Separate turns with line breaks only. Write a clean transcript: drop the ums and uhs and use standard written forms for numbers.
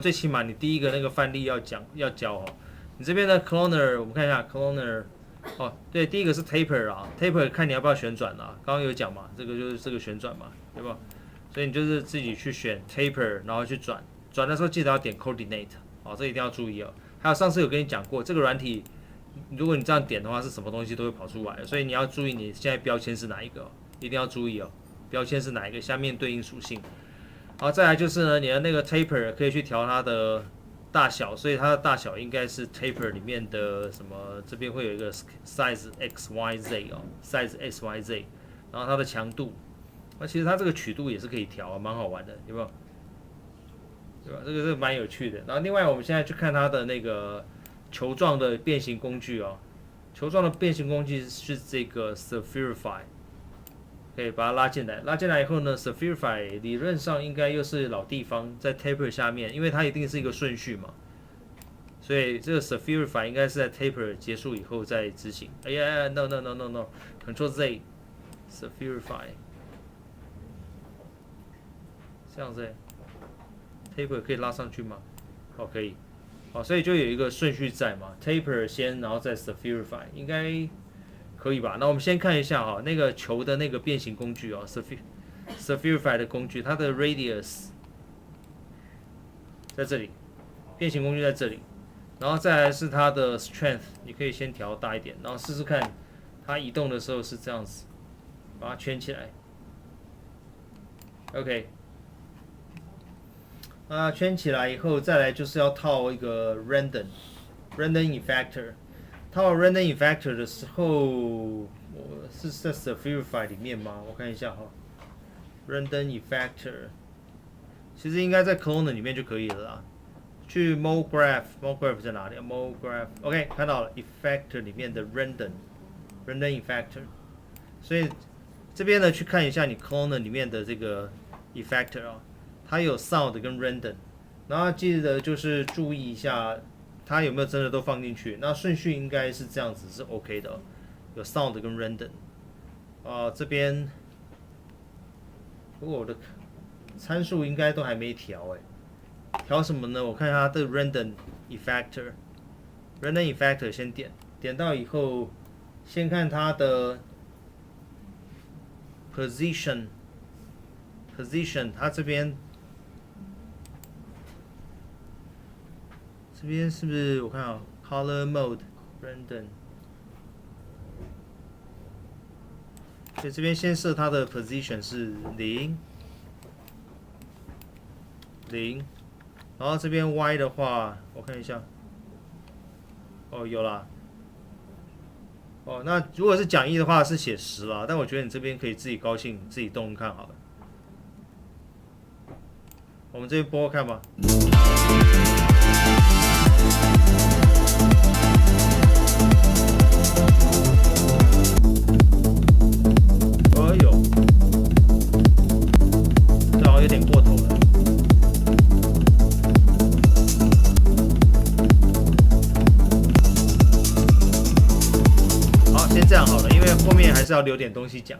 最起码你第一个那个范例要教哦。你这边的 cloner 我们看一下 cloner。哦，对，第一个是 taper 啊 ，taper 看你要不要旋转啊，刚刚有讲嘛，这个就是这个旋转嘛，对吧？所以你就是自己去选 taper， 然后去转的时候记得要点 coordinate， 哦，这一定要注意哦。还有上次有跟你讲过，这个软体如果你这样点的话，是什么东西都会跑出来，所以你要注意你现在标签是哪一个，一定要注意哦，标签是哪一个，下面对应属性。好，再来就是呢，你的那个 taper 可以去调它的大小，所以它的大小应该是 taper 里面的什么？这边会有一个 size XYZ 哦 ，size XYZ， 然后它的强度，那其实它这个曲度也是可以调啊，蛮好玩的，有没有？对吧？这个蛮有趣的。然后另外我们现在去看它的那个球状的变形工具哦，球状的变形工具是这个 Spherify。可以把它拉进来，拉进来以后呢 ，Spherify 理论上应该又是老地方，在 Taper 下面，因为它一定是一个顺序嘛，所以这个 Spherify 应该是在 Taper 结束以后再执行。哎呀 ，No，Control Z Spherify， 这样子 ，Taper 可以拉上去吗？哦，可以，好，所以就有一个顺序在嘛 ，Taper 先，然后再 Spherify， 应该。可以吧？那我们先看一下哈，那个球的那个变形工具哦 ，Spherify 的工具，它的 radius 在这里，变形工具在这里，然后再来是它的 strength， 你可以先调大一点，然后试试看它移动的时候是这样子，把它圈起来 ，OK， 圈起来以后，再来就是要套一个 random effector。套 random effector 的时候，我是在 Spherify 里面吗？我看一下哈 ，random effector 其实应该在 cloner 里面就可以了啦。去 MoGraph 在哪里 ？MoGraph OK 看到了 effector 里面的 random effector， 所以这边呢去看一下你 cloner 里面的这个 effector 啊，它有 sound 跟 random， 然后记得就是注意一下。它有没有真的都放进去？那顺序应该是这样子，是 OK 的，有 sound 跟 random。这边，不过我的参数应该都还没调哎，调什么呢？我看一下它的 random effector 先点到以后，先看它的 position， 它这边是不是我看啊 ，color mode random， 所以这边先设它的 position 是0，然后这边 Y 的话，我看一下，哦有啦，哦那如果是讲义的话是写10啦，但我觉得你这边可以自己高兴自己动看好了，我们这边播看吧。有点过头了。好，先这样好了，因为后面还是要留点东西讲。